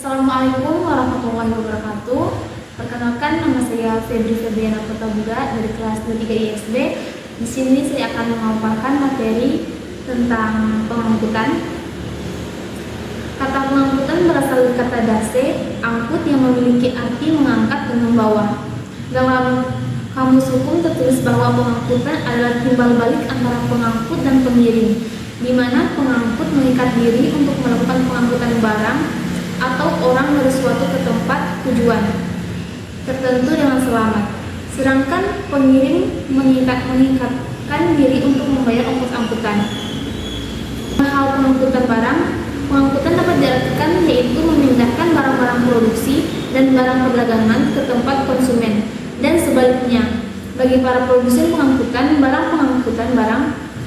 Assalamualaikum warahmatullahi wabarakatuh. Perkenalkan, nama saya Febri Febriana Kutabuga dari kelas 23 ISB. Di sini saya akan memaparkan materi tentang pengangkutan. Kata pengangkutan berasal dari kata dase, angkut, yang memiliki arti mengangkat dan membawa. Dalam kamus hukum tertulis bahwa pengangkutan adalah timbal balik antara pengangkut dan pengirim, di mana pengangkut mengikat diri untuk melakukan pengangkutan barang atau orang dari suatu ke tempat tujuan tertentu dengan selamat. Sedangkan pengirim mengikatkan diri untuk membayar ongkos angkutan. Hal pengangkutan barang, pengangkutan dapat diartikan yaitu memindahkan barang-barang produksi dan barang perdagangan ke tempat konsumen, dan sebaliknya. Bagi para produsen pengangkutan barang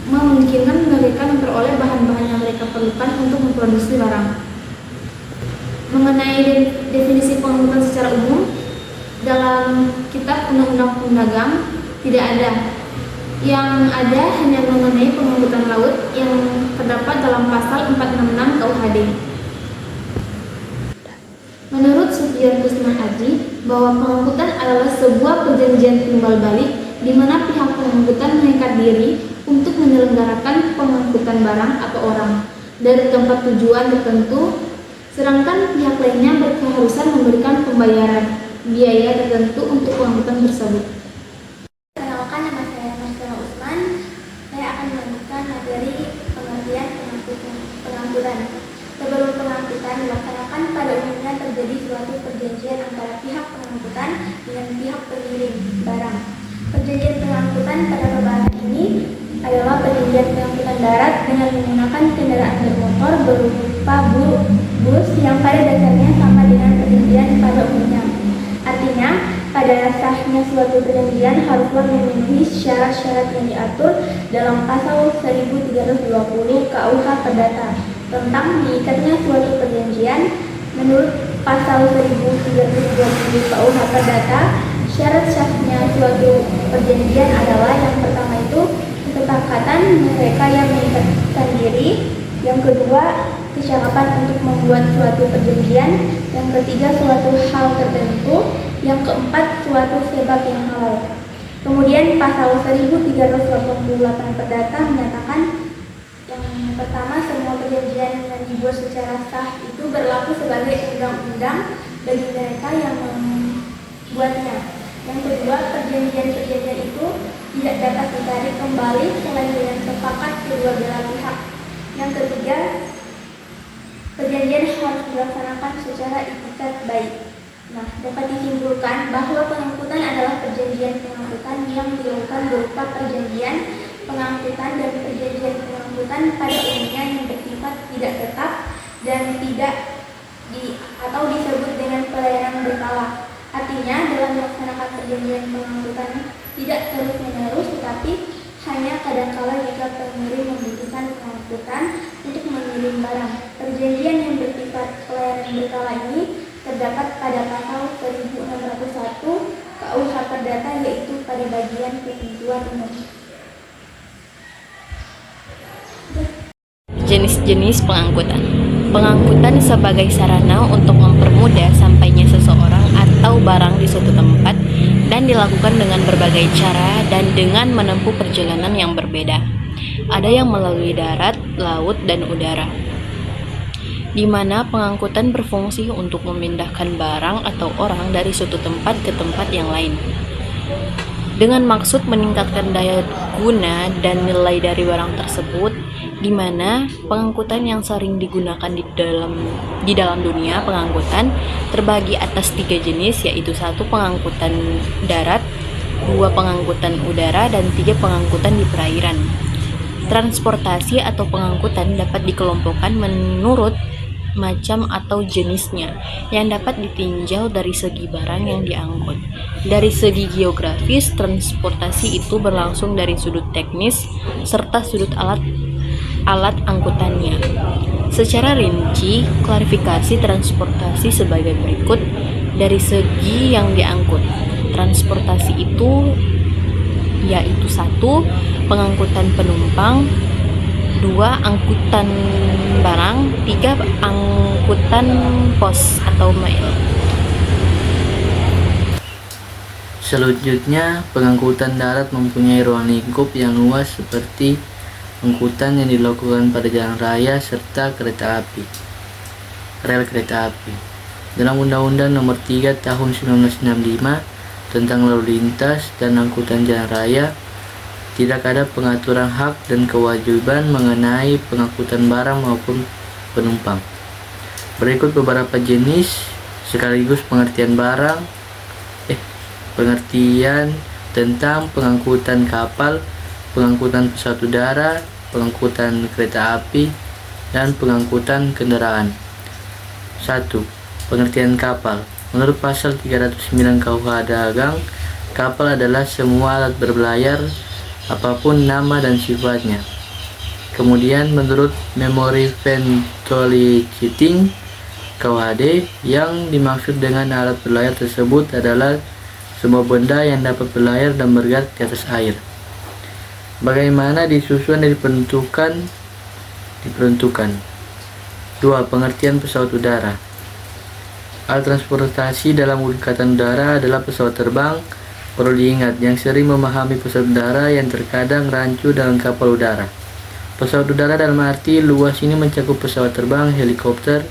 memungkinkan mereka memperoleh bahan-bahan yang mereka perlukan untuk memproduksi barang. Mengenai definisi pengangkutan secara umum, dalam kitab Undang-Undang Perdagang tidak ada. Yang ada hanya mengenai pengangkutan laut yang terdapat dalam pasal 466 KUHD. Menurut Sugiyan Kusman Aji, bahwa pengangkutan adalah sebuah perjanjian timbal balik di mana pihak pengangkutan mengikat diri untuk menyelenggarakan pengangkutan barang atau orang dari tempat tujuan tertentu, sedangkan pihak lainnya berkeharusan memberikan pembayaran biaya tertentu untuk pengangkutan tersebut. Perkenalkan, nama saya Marcela Usman. Saya akan melanjutkan materi pengertian pengangkutan. Sebelum pengangkutan dilaksanakan, pada umumnya terjadi suatu perjanjian antara pihak pengangkutan dengan pihak pengirim barang. Perjanjian pengangkutan pada pembahasan ini adalah perjanjian pengangkutan darat dengan menggunakan kendaraan bermotor berupa bus yang pada dasarnya sama dengan perjanjian pada umumnya. Artinya, pada sahnya suatu perjanjian haruslah memenuhi syarat-syarat yang diatur dalam pasal 1320 KUH Perdata tentang diikatnya suatu perjanjian. Menurut pasal 1320 KUH Perdata, syarat sahnya suatu perjanjian adalah yang pertama itu kesepakatan mereka yang mengikatkan diri, yang kedua kecakapan untuk membuat suatu perjanjian, yang ketiga suatu hal tertentu, yang keempat suatu sebab yang halal. Kemudian pasal 1388 Perdata menyatakan yang pertama, semua perjanjian yang dibuat secara sah itu berlaku sebagai undang-undang bagi mereka yang membuatnya. Yang kedua, perjanjian-perjanjian itu tidak dapat ditarik kembali selain dengan sepakat kedua belah pihak. Yang ketiga, perjanjian harus dilaksanakan secara itikat baik. Nah, dapat disimpulkan bahwa pengangkutan adalah perjanjian pengangkutan yang dilakukan berupa perjanjian pengangkutan dan perjanjian pengangkutan pada umumnya yang bersifat tidak tetap dan tidak atau disebut dengan pelayanan berkala. Artinya, dalam melaksanakan perjanjian pengangkutan tidak terus-menerus, tetapi hanya kadangkala jika pengirim membutuhkan pengangkutan untuk mengirim barang. Perjanjian yang bersifat pelayanan berkala ini terdapat pada pasal 1601 KUH Perdata, yaitu pada bagian ketentuan umum. Jenis-jenis pengangkutan. Pengangkutan sebagai sarana untuk mempermudah sampainya seseorang atau barang di suatu tempat dan dilakukan dengan berbagai cara dan dengan menempuh perjalanan yang berbeda. Ada yang melalui darat, laut, dan udara, di mana pengangkutan berfungsi untuk memindahkan barang atau orang dari suatu tempat ke tempat yang lain dengan maksud meningkatkan daya guna dan nilai dari barang tersebut, di mana pengangkutan yang sering digunakan di dalam dunia pengangkutan terbagi atas 3 jenis, yaitu 1 pengangkutan darat, 2 pengangkutan udara, dan 3 pengangkutan di perairan. Transportasi atau pengangkutan dapat dikelompokkan menurut macam atau jenisnya yang dapat ditinjau dari segi barang yang diangkut. Dari segi geografis, transportasi itu berlangsung dari sudut teknis serta sudut alat angkutannya. Secara rinci, klarifikasi transportasi sebagai berikut. Dari segi yang diangkut, transportasi itu yaitu 1. Pengangkutan penumpang, 2. Angkutan barang. 3. Angkutan pos atau mail. Selanjutnya, pengangkutan darat mempunyai ruang lingkup yang luas seperti angkutan yang dilakukan pada jalan raya serta kereta api, rel kereta api. Dalam Undang-Undang Nomor 3 Tahun 1965 tentang lalu lintas dan angkutan jalan raya, tidak ada pengaturan hak dan kewajiban mengenai pengangkutan barang maupun penumpang. Berikut beberapa jenis sekaligus pengertian tentang pengangkutan kapal, pengangkutan pesawat udara, pengangkutan kereta api, dan pengangkutan kendaraan. 1. Pengertian kapal. Menurut pasal 309 KUH Dagang, kapal adalah semua alat berbelayar apapun nama dan sifatnya. Kemudian menurut Memori Venturi Cheating KUHD, yang dimaksud dengan alat berlayar tersebut adalah semua benda yang dapat berlayar dan bergerak di atas air. Bagaimana disusun dan diperuntukkan. 2. Pengertian pesawat udara. Alat transportasi dalam angkatan udara adalah pesawat terbang. Perlu diingat, yang sering memahami pesawat udara yang terkadang rancu dalam kapal udara. Pesawat udara dalam arti luas ini mencakup pesawat terbang, helikopter,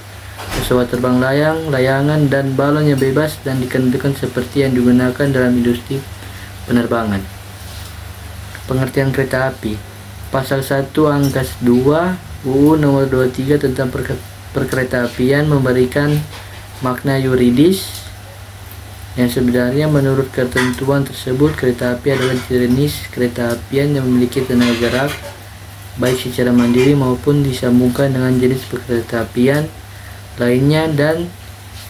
pesawat terbang layang, layangan, dan balon yang bebas dan dikenakan seperti yang digunakan dalam industri penerbangan. Pengertian kereta api. Pasal 1 Angkas 2 UU Nomor 23 tentang perkeretaapian memberikan makna yuridis yang sebenarnya. Menurut ketentuan tersebut, kereta api adalah jenis kereta apian yang memiliki tenaga gerak baik secara mandiri maupun disambungkan dengan jenis perkeretaapian lainnya dan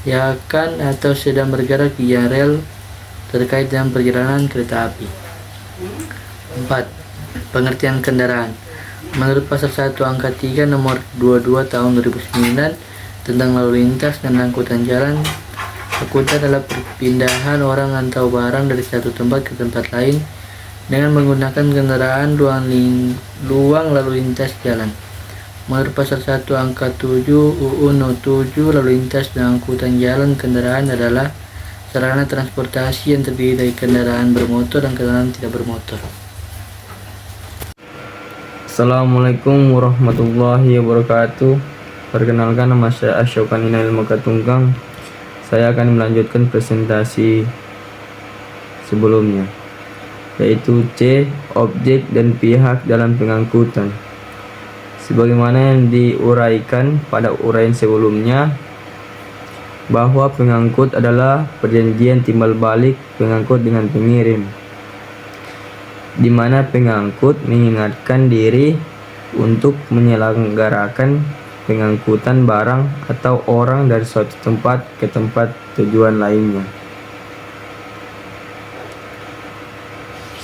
yang akan atau sedang bergerak di rel terkait dengan perjalanan kereta api. 4. Pengertian kendaraan. Menurut pasal 1 angka 3 nomor 22 tahun 2009 tentang lalu lintas dan angkutan jalan, angkutan adalah perpindahan orang atau barang dari satu tempat ke tempat lain dengan menggunakan kendaraan luang lalu lintas jalan. Menurut pasal 1 angka 7 UU No 7, lalu lintas dan angkutan jalan kendaraan adalah sarana transportasi yang terdiri dari kendaraan bermotor dan kendaraan tidak bermotor. Assalamualaikum warahmatullahi wabarakatuh. Perkenalkan, nama saya Asyokan Inail Makatunggang. Saya akan melanjutkan presentasi sebelumnya, yaitu C. Objek dan pihak dalam pengangkutan. Sebagaimana yang diuraikan pada uraian sebelumnya, bahwa pengangkut adalah perjanjian timbal balik pengangkut dengan pengirim, di mana pengangkut mengingatkan diri untuk menyelenggarakan pengangkutan barang atau orang dari suatu tempat ke tempat tujuan lainnya.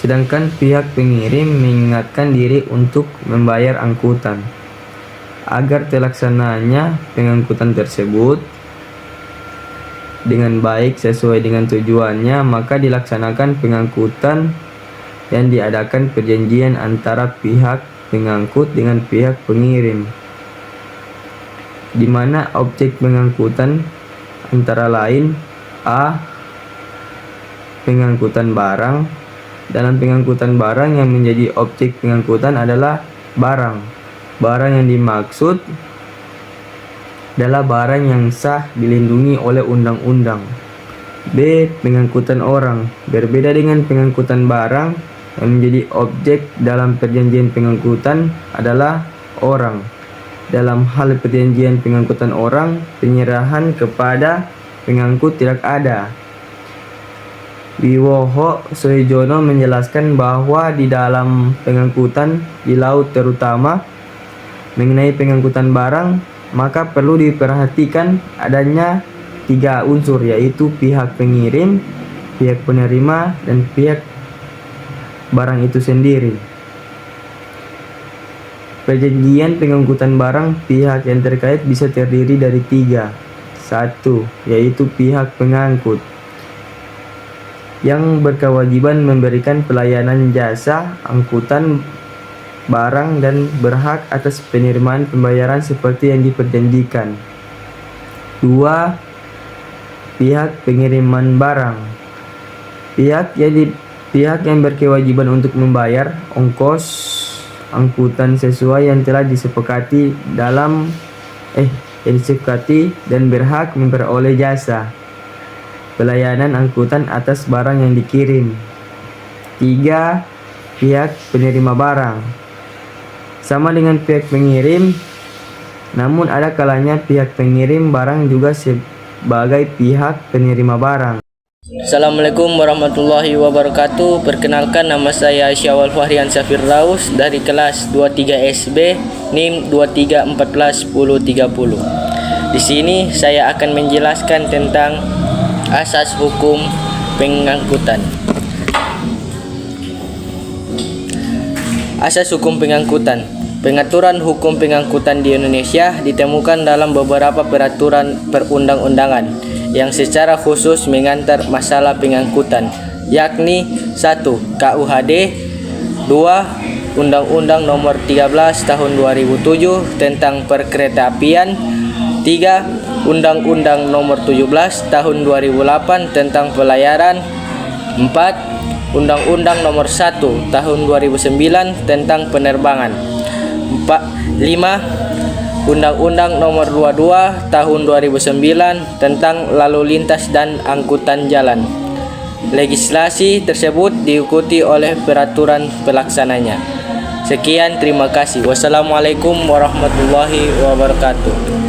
Sedangkan pihak pengirim mengingatkan diri untuk membayar angkutan. Agar terlaksananya pengangkutan tersebut dengan baik sesuai dengan tujuannya, maka dilaksanakan pengangkutan yang diadakan perjanjian antara pihak pengangkut dengan pihak pengirim, di mana objek pengangkutan antara lain: A. Pengangkutan barang. Dalam pengangkutan barang, yang menjadi objek pengangkutan adalah barang. Barang yang dimaksud adalah barang yang sah dilindungi oleh undang-undang. B. Pengangkutan orang. Berbeda dengan pengangkutan barang, yang menjadi objek dalam perjanjian pengangkutan adalah orang. Dalam hal perjanjian pengangkutan orang, penyerahan kepada pengangkut tidak ada. Wiwoho Soejono menjelaskan bahwa di dalam pengangkutan di laut terutama mengenai pengangkutan barang, maka perlu diperhatikan adanya 3 unsur, yaitu pihak pengirim, pihak penerima, dan pihak barang itu sendiri. Perjanjian pengangkutan barang pihak yang terkait bisa terdiri dari 3. 1. Yaitu pihak pengangkut yang berkewajiban memberikan pelayanan jasa angkutan barang dan berhak atas penerimaan pembayaran seperti yang diperjanjikan. 2. Pihak pengiriman barang. Pihak yang berkewajiban untuk membayar ongkos angkutan sesuai yang telah disepakati dan berhak memperoleh jasa pelayanan angkutan atas barang yang dikirim. 3. Pihak penerima barang. Sama dengan pihak pengirim, namun ada kalanya pihak pengirim barang juga sebagai pihak penerima barang. Assalamualaikum warahmatullahi wabarakatuh. Perkenalkan, nama saya Syawal Fahrian Safirdaus dari kelas 23 SB NIM 23141030. Di sini saya akan menjelaskan tentang asas hukum pengangkutan. Asas hukum pengangkutan. Pengaturan hukum pengangkutan di Indonesia ditemukan dalam beberapa peraturan perundang-undangan yang secara khusus mengantar masalah pengangkutan, yakni 1. KUHD, 2. Undang-Undang Nomor 13 Tahun 2007 tentang Perkeretaapian, 3. Undang-Undang Nomor 17 Tahun 2008 tentang Pelayaran, 4. Undang-Undang Nomor 1 Tahun 2009 tentang Penerbangan, 5. Undang-Undang Nomor 22 Tahun 2009 tentang Lalu Lintas dan Angkutan Jalan. Legislasi tersebut diikuti oleh peraturan pelaksananya. Sekian, terima kasih. Wassalamualaikum warahmatullahi wabarakatuh.